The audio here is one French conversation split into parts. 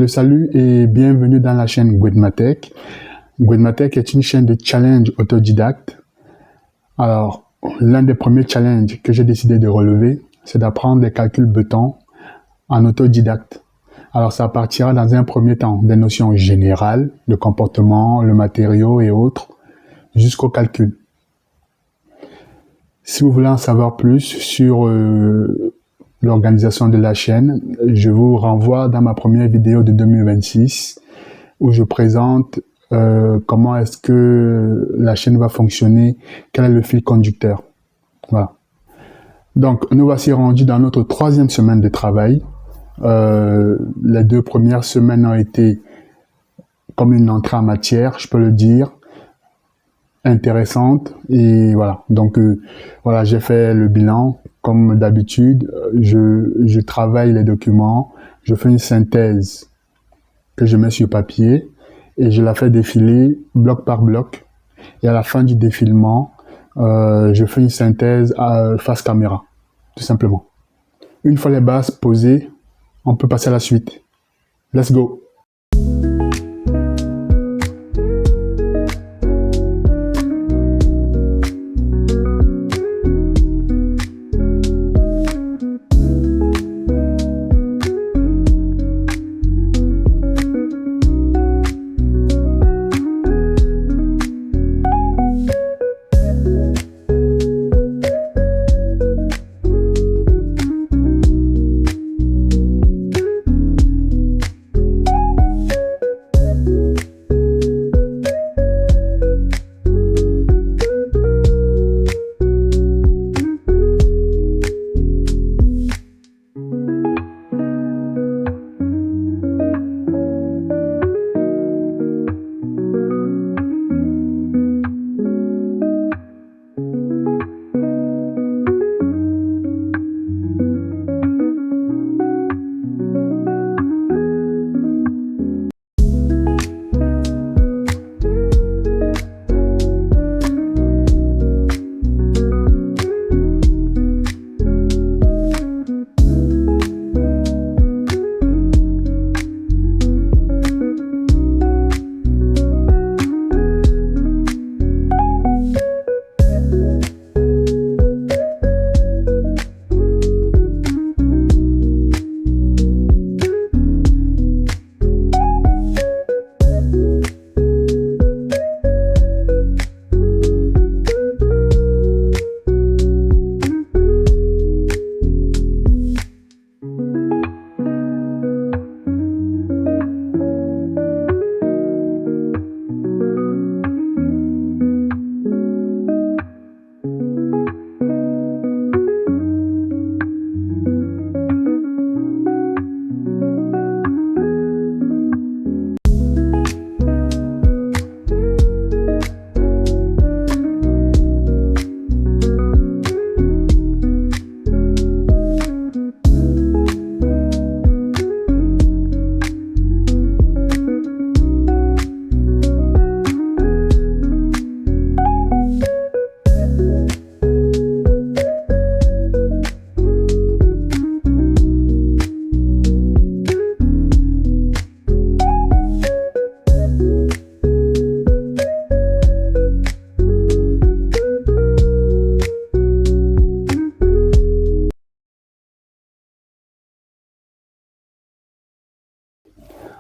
Salut et bienvenue dans la chaîne Gwedmatech. Gwedmatech est une chaîne de challenge autodidacte. Alors, l'un des premiers challenges que j'ai décidé de relever, c'est d'apprendre les calculs Bethon en autodidacte. Alors, ça partira dans un premier temps des notions générales, le comportement, le matériau et autres, jusqu'au calcul. Si vous voulez en savoir plus sur l'organisation de la chaîne, je vous renvoie dans ma première vidéo de 2026 où je présente comment est-ce que la chaîne va fonctionner, quel est le fil conducteur. Voilà. Donc, nous voici rendus dans notre 3e semaine de travail. Les 2 premières semaines ont été comme une entrée en matière, je peux le dire, intéressante. Et voilà, donc voilà, j'ai fait le bilan. Comme d'habitude, je travaille les documents, je fais une synthèse que je mets sur papier et je la fais défiler bloc par bloc. Et à la fin du défilement, je fais une synthèse face caméra, tout simplement. Une fois les bases posées, on peut passer à la suite. Let's go!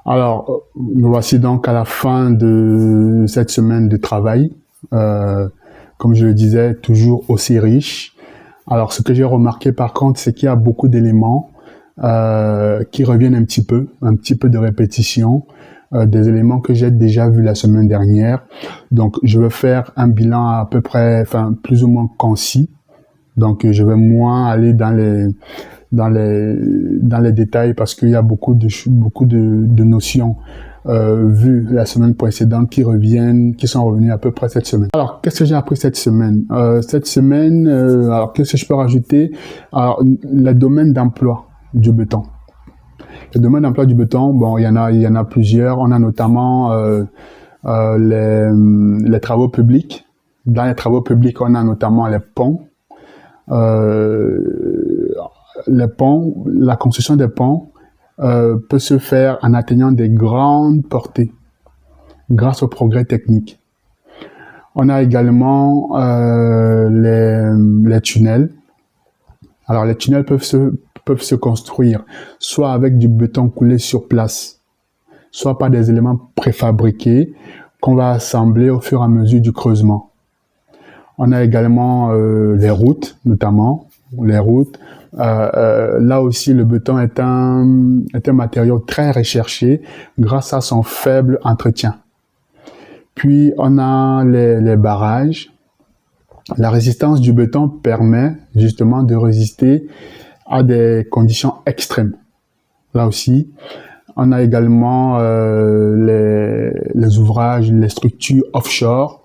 Alors, nous voici donc à la fin de cette semaine de travail. Comme je le disais, toujours aussi riche. Alors, ce que j'ai remarqué par contre, c'est qu'il y a beaucoup d'éléments qui reviennent un petit peu de répétition, des éléments que j'ai déjà vus la semaine dernière. Donc, je vais faire un bilan à peu près, enfin, plus ou moins concis. Donc, je vais moins aller dans les détails parce qu'il y a beaucoup de notions vues la semaine précédente qui sont revenues à peu près cette semaine. Alors, qu'est-ce que j'ai appris cette semaine? Alors, qu'est-ce que je peux rajouter? Alors, le domaine d'emploi du Bethon. Le domaine d'emploi du Bethon, bon, il y en a plusieurs. On a notamment les travaux publics. Dans les travaux publics, on a notamment les ponts. Les ponts, la construction des ponts, peut se faire en atteignant des grandes portées grâce au progrès technique. On a également les tunnels. Alors les tunnels peuvent se construire soit avec du béton coulé sur place, soit par des éléments préfabriqués qu'on va assembler au fur et à mesure du creusement. On a également les routes, notamment les routes. Là aussi, le béton est un matériau très recherché grâce à son faible entretien. Puis, on a les barrages. La résistance du béton permet justement de résister à des conditions extrêmes. Là aussi, on a également les ouvrages, les structures offshore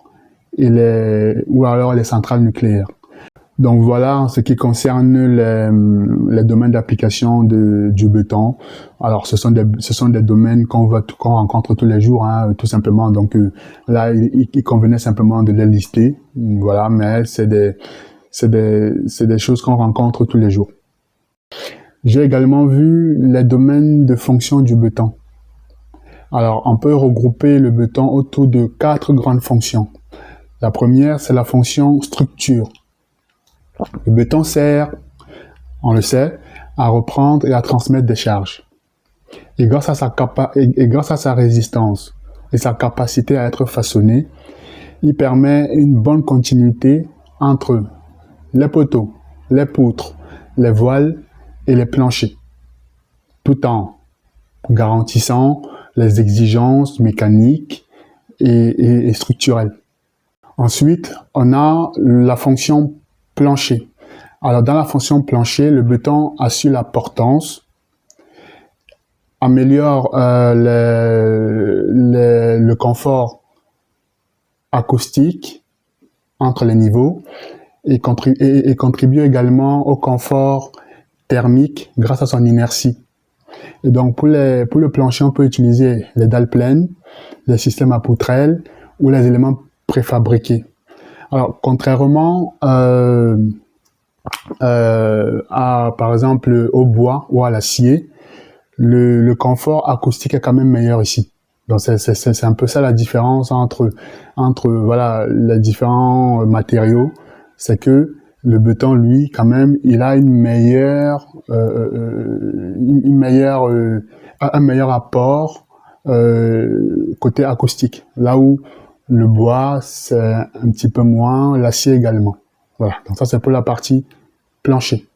ou alors les centrales nucléaires. Donc voilà en ce qui concerne les domaines d'application du béton. Alors ce sont des domaines qu'on rencontre tous les jours, hein, tout simplement. Donc là, il convenait simplement de les lister. Voilà, mais c'est des choses qu'on rencontre tous les jours. J'ai également vu les domaines de fonction du béton. Alors, on peut regrouper le béton autour de 4 grandes fonctions. La première, c'est la fonction structure. Le béton sert, on le sait, à reprendre et à transmettre des charges. Et grâce à sa résistance et sa capacité à être façonné, il permet une bonne continuité entre les poteaux, les poutres, les voiles et les planchers, tout en garantissant les exigences mécaniques et structurelles. Ensuite, on a la fonction plancher. Alors, dans la fonction plancher, le béton assure la portance, améliore le confort acoustique entre les niveaux et contribue également au confort thermique grâce à son inertie. Et donc, pour le plancher, on peut utiliser les dalles pleines, les systèmes à poutrelles ou les éléments préfabriqués. Alors, contrairement par exemple, au bois ou à l'acier, le confort acoustique est quand même meilleur ici. Donc, c'est un peu ça la différence entre voilà, les différents matériaux. C'est que le béton, lui, quand même, il a un meilleur apport côté acoustique. Là où le bois, c'est un petit peu moins, l'acier également. Voilà, donc ça c'est pour la partie plancher.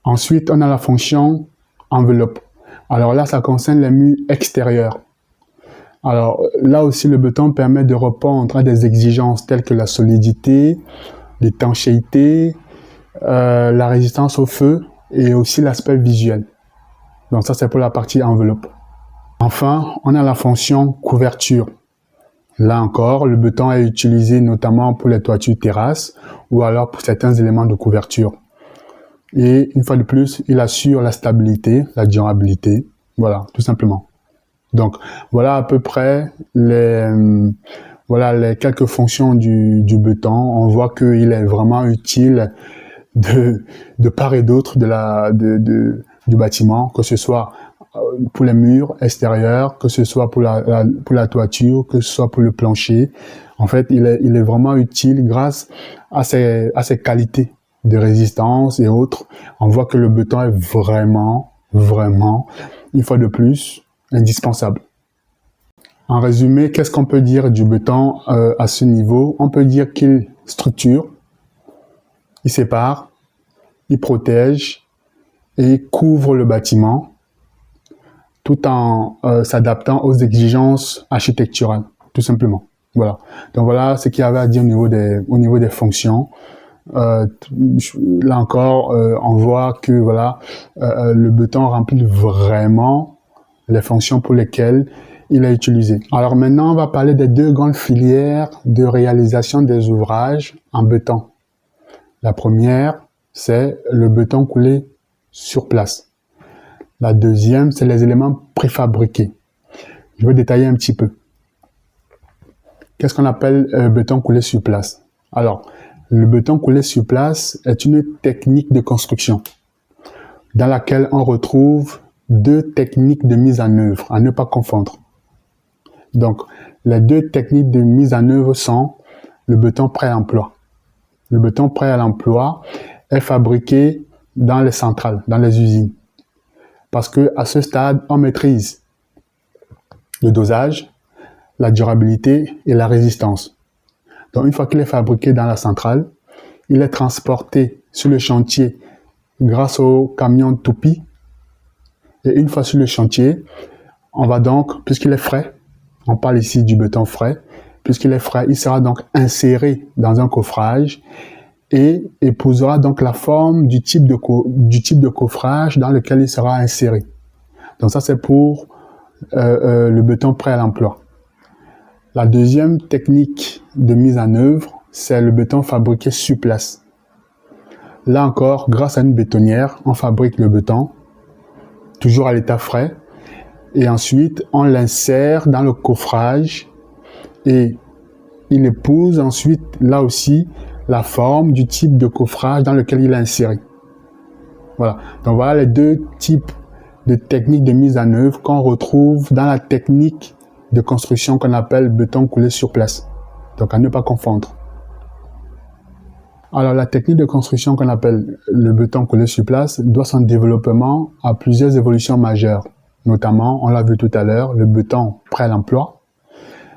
Ensuite, on a la fonction enveloppe. Alors là, ça concerne les murs extérieurs. Alors là aussi, le béton permet de répondre à des exigences telles que la solidité, l'étanchéité, la résistance au feu et aussi l'aspect visuel. Donc ça, c'est pour la partie enveloppe. Enfin, on a la fonction couverture. Là encore, le béton est utilisé notamment pour les toitures terrasses ou alors pour certains éléments de couverture. Et une fois de plus, il assure la stabilité, la durabilité. Voilà, tout simplement. Donc, voilà à peu près les quelques fonctions du béton. On voit qu'il est vraiment utile de part et d'autre du bâtiment, que ce soit pour les murs extérieurs, que ce soit pour la toiture, que ce soit pour le plancher. En fait, il est vraiment utile grâce à ses qualités de résistance et autres. On voit que le béton est vraiment, une fois de plus, indispensable. En résumé, qu'est-ce qu'on peut dire du béton à ce niveau? On peut dire qu'il structure, il sépare, il protège et couvre le bâtiment, tout en s'adaptant aux exigences architecturales, tout simplement. Voilà. Donc voilà ce qu'il y avait à dire au niveau des fonctions. Là encore, on voit que voilà, le béton remplit vraiment les fonctions pour lesquelles il est utilisé. Alors maintenant, on va parler des 2 grandes filières de réalisation des ouvrages en béton. La première, c'est le béton coulé sur place. La deuxième, c'est les éléments préfabriqués. Je vais détailler un petit peu. Qu'est-ce qu'on appelle béton coulé sur place? Alors, le béton coulé sur place est une technique de construction dans laquelle on retrouve deux techniques de mise en œuvre, à ne pas confondre. Donc, les deux techniques de mise en œuvre sont le béton prêt à l'emploi. Le béton prêt à l'emploi est fabriqué dans les centrales, dans les usines. Parce qu'à ce stade, on maîtrise le dosage, la durabilité et la résistance. Donc, une fois qu'il est fabriqué dans la centrale, il est transporté sur le chantier grâce au camion toupie. Et une fois sur le chantier, on va donc, puisqu'il est frais, on parle ici du béton frais, puisqu'il est frais, il sera donc inséré dans un coffrage et épousera donc la forme du type de coffrage dans lequel il sera inséré. Donc ça, c'est pour le béton prêt à l'emploi. La deuxième technique de mise en œuvre, c'est le béton fabriqué sur place. Là encore, grâce à une bétonnière, on fabrique le béton, toujours à l'état frais, et ensuite on l'insère dans le coffrage et il épouse ensuite, là aussi, la forme du type de coffrage dans lequel il est inséré. Voilà. Donc voilà les deux types de techniques de mise en œuvre qu'on retrouve dans la technique de construction qu'on appelle béton coulé sur place. Donc à ne pas confondre. Alors la technique de construction qu'on appelle le béton coulé sur place doit son développement à plusieurs évolutions majeures. Notamment, on l'a vu tout à l'heure, le béton prêt à l'emploi,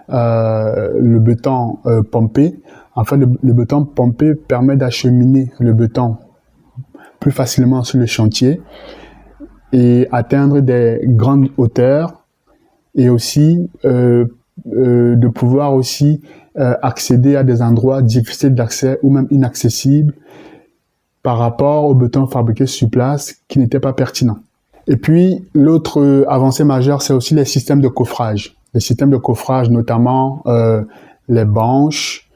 le béton pompé. En fait, le béton pompé permet d'acheminer le béton plus facilement sur le chantier et atteindre des grandes hauteurs et aussi de pouvoir aussi accéder à des endroits difficiles d'accès ou même inaccessibles par rapport au béton fabriqué sur place qui n'était pas pertinent. Et puis, l'autre avancée majeure, c'est aussi les systèmes de coffrage. Les systèmes de coffrage, notamment les banches,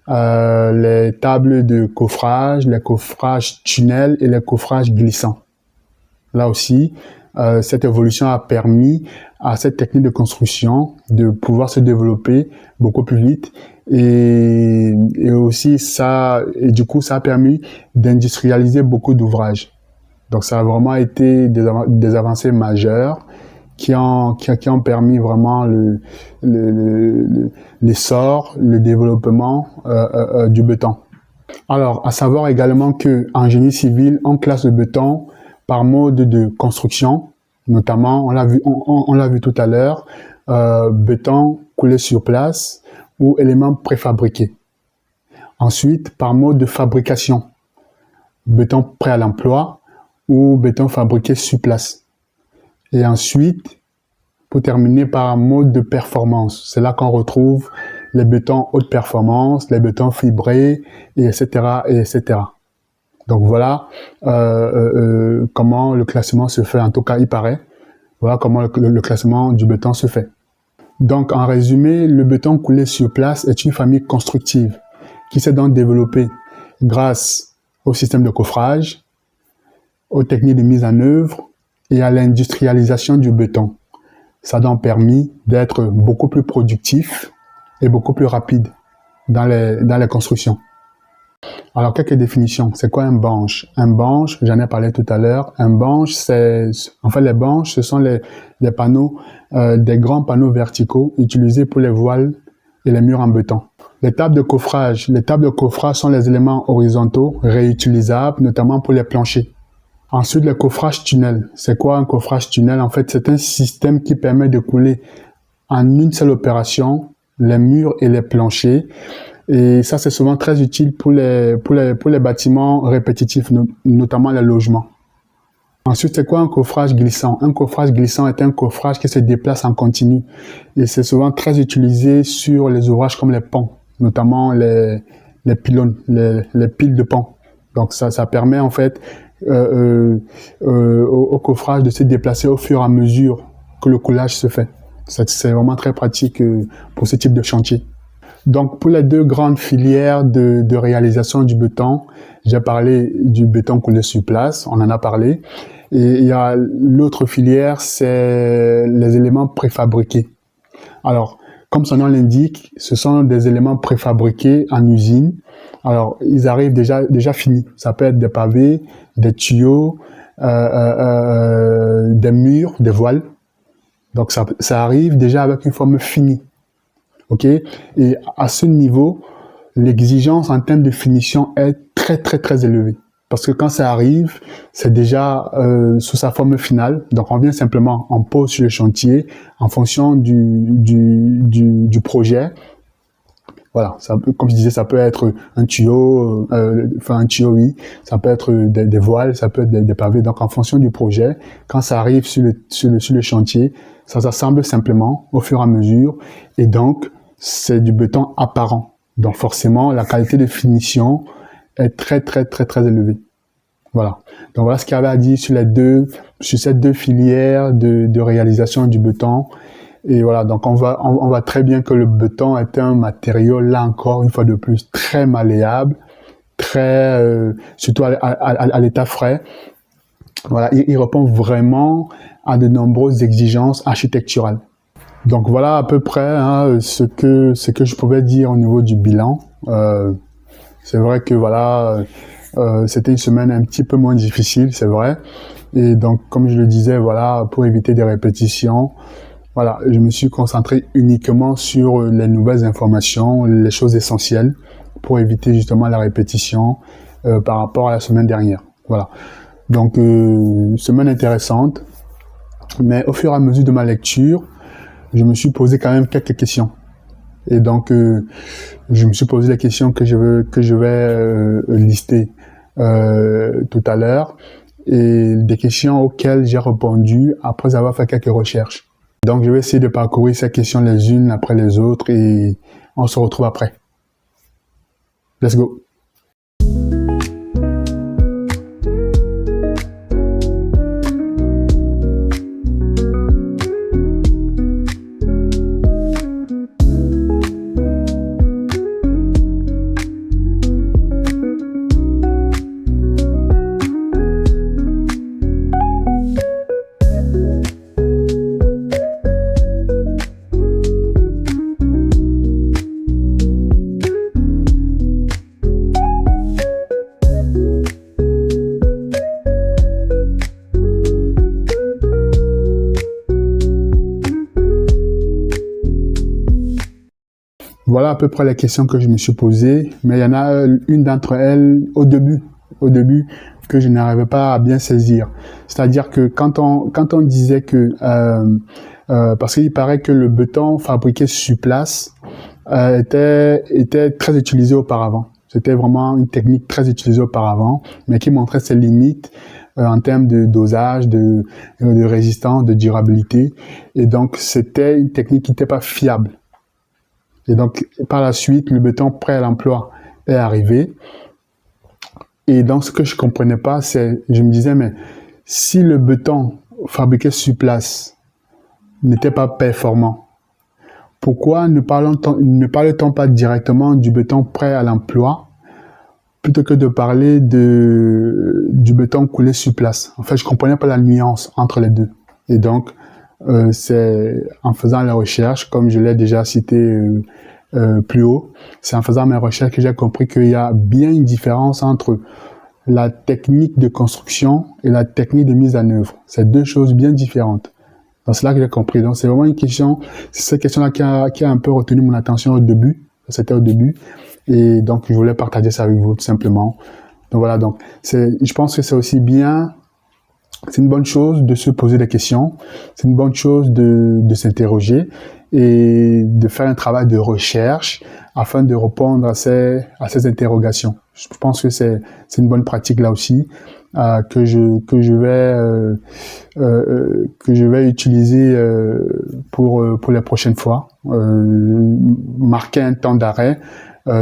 les tables de coffrage, les coffrages tunnels et les coffrages glissants. Là aussi, cette évolution a permis à cette technique de construction de pouvoir se développer beaucoup plus vite et aussi du coup, ça a permis d'industrialiser beaucoup d'ouvrages. Donc, ça a vraiment été des avancées majeures qui ont permis vraiment l'essor, le développement du béton. Alors, à savoir également que en génie civil, on classe le béton par mode de construction, notamment, on l'a vu tout à l'heure, béton coulé sur place ou éléments préfabriqués. Ensuite, par mode de fabrication, béton prêt à l'emploi ou béton fabriqué sur place. Et ensuite, pour terminer par un mode de performance, c'est là qu'on retrouve les bétons haute performance, les bétons fibrés, et etc., et etc. Donc voilà comment le classement se fait, en tout cas il paraît. Voilà comment le classement du béton se fait. Donc en résumé, le béton coulé sur place est une famille constructive qui s'est donc développée grâce au système de coffrage, aux techniques de mise en œuvre et à l'industrialisation du béton. Ça a donc permis d'être beaucoup plus productif et beaucoup plus rapide dans les constructions. Alors, quelques définitions. C'est quoi un banche? Un banche, j'en ai parlé tout à l'heure. Un banche, les banches, ce sont les panneaux, des grands panneaux verticaux utilisés pour les voiles et les murs en béton. Les tables de coffrage sont les éléments horizontaux réutilisables, notamment pour les planchers. Ensuite, le coffrage tunnel. C'est quoi un coffrage tunnel? En fait, c'est un système qui permet de couler en une seule opération les murs et les planchers. Et ça, c'est souvent très utile pour les bâtiments répétitifs, notamment les logements. Ensuite, c'est quoi un coffrage glissant? Un coffrage glissant est un coffrage qui se déplace en continu. Et c'est souvent très utilisé sur les ouvrages comme les ponts, notamment les pylônes, les piles de ponts. Donc ça permet en fait au coffrage de se déplacer au fur et à mesure que le coulage se fait. C'est vraiment très pratique pour ce type de chantier. Donc pour les deux grandes filières de réalisation du béton, j'ai parlé du béton coulé sur place, on en a parlé. Et il y a l'autre filière, c'est les éléments préfabriqués. Alors, comme son nom l'indique, ce sont des éléments préfabriqués en usine. Alors, ils arrivent déjà finis. Ça peut être des pavés, des tuyaux, des murs, des voiles. Donc ça arrive déjà avec une forme finie. Ok? Et à ce niveau, l'exigence en termes de finition est très très très élevée. Parce que quand ça arrive, c'est déjà sous sa forme finale. Donc on vient simplement en pose sur le chantier en fonction du projet. Voilà, ça, comme je disais, ça peut être un tuyau, un tuyau, oui, ça peut être des voiles, ça peut être des pavés. Donc en fonction du projet, quand ça arrive sur le chantier, ça s'assemble simplement au fur et à mesure. Et donc, c'est du béton apparent. Donc forcément, la qualité de finition est très très très très élevée. Voilà. Donc voilà ce qu'il y avait à dire sur ces deux filières de réalisation du béton. Et voilà, donc on voit très bien que le béton est un matériau, là encore, une fois de plus, très malléable, surtout à l'état frais. Voilà, il répond vraiment à de nombreuses exigences architecturales. Donc voilà à peu près ce que je pouvais dire au niveau du bilan. C'est vrai que voilà, c'était une semaine un petit peu moins difficile, c'est vrai. Et donc, comme je le disais, voilà, pour éviter des répétitions, voilà, je me suis concentré uniquement sur les nouvelles informations, les choses essentielles, pour éviter justement la répétition par rapport à la semaine dernière. Voilà. Donc, semaine intéressante, mais au fur et à mesure de ma lecture, je me suis posé quand même quelques questions. Et donc, je me suis posé les questions que je vais lister tout à l'heure, et des questions auxquelles j'ai répondu après avoir fait quelques recherches. Donc, je vais essayer de parcourir ces questions les unes après les autres et on se retrouve après. Let's go! Voilà à peu près les questions que je me suis posées, mais il y en a une d'entre elles au début que je n'arrivais pas à bien saisir. C'est-à-dire que quand on disait que, parce qu'il paraît que le béton fabriqué sur place était très utilisé auparavant. C'était vraiment une technique très utilisée auparavant, mais qui montrait ses limites en termes de dosage, de résistance, de durabilité. Et donc, c'était une technique qui n'était pas fiable. Et donc, par la suite, le béton prêt à l'emploi est arrivé. Et donc, ce que je comprenais pas, je me disais, mais si le béton fabriqué sur place n'était pas performant, pourquoi ne parle-t-on pas directement du béton prêt à l'emploi plutôt que de parler du béton coulé sur place? En fait, je comprenais pas la nuance entre les deux. Et donc, c'est en faisant la recherche, comme je l'ai déjà cité plus haut, c'est en faisant mes recherches que j'ai compris qu'il y a bien une différence entre la technique de construction et la technique de mise en œuvre. C'est deux choses bien différentes. Donc c'est là que j'ai compris. Donc c'est vraiment une question, c'est cette question-là qui a un peu retenu mon attention au début. C'était au début. Et donc je voulais partager ça avec vous tout simplement. Donc voilà, donc je pense que c'est aussi bien. C'est une bonne chose de se poser des questions, c'est une bonne chose de s'interroger et de faire un travail de recherche afin de répondre à ces interrogations. Je pense que c'est une bonne pratique là aussi que je vais utiliser pour les prochaines fois. Marquer un temps d'arrêt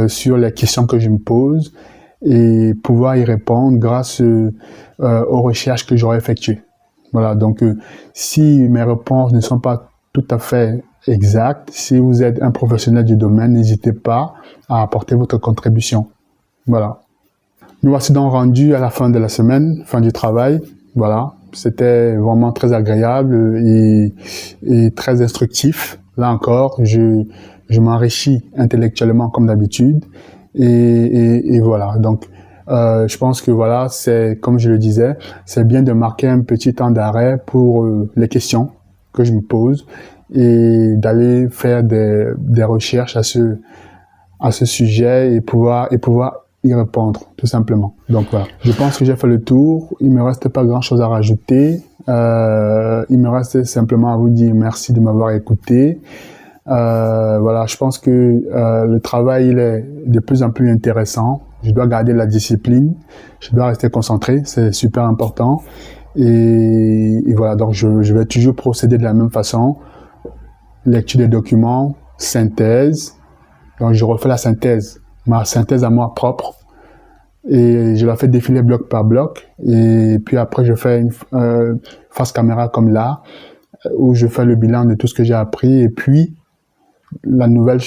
sur les questions que je me pose et pouvoir y répondre grâce aux recherches que j'aurai effectuées. Voilà, donc si mes réponses ne sont pas tout à fait exactes, si vous êtes un professionnel du domaine, n'hésitez pas à apporter votre contribution. Voilà. Nous voici donc rendus à la fin de la semaine, fin du travail. Voilà, c'était vraiment très agréable et très instructif. Là encore, je m'enrichis intellectuellement comme d'habitude. Et voilà, donc Je pense que voilà, c'est comme je le disais, c'est bien de marquer un petit temps d'arrêt pour les questions que je me pose et d'aller faire des recherches à ce sujet et pouvoir y répondre, tout simplement. Donc voilà, je pense que j'ai fait le tour. Il me reste pas grand-chose à rajouter. Il me reste simplement à vous dire merci de m'avoir écouté. Voilà, je pense que le travail il est de plus en plus intéressant. Je dois garder la discipline, je dois rester concentré, c'est super important. Et voilà, donc je vais toujours procéder de la même façon. Lecture des documents, synthèse. Donc je refais la synthèse, ma synthèse à moi propre. Et je la fais défiler bloc par bloc. Et puis après, je fais une face caméra comme là, où je fais le bilan de tout ce que j'ai appris. Et puis, la nouvelle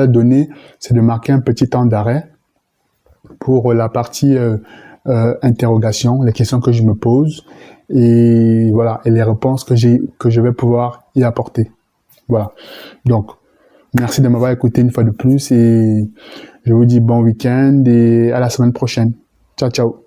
donnée, c'est de marquer un petit temps d'arrêt pour la partie interrogation, les questions que je me pose. Et voilà, et les réponses que je vais pouvoir y apporter. Voilà. Donc, merci de m'avoir écouté une fois de plus et je vous dis bon week-end et à la semaine prochaine. Ciao, ciao.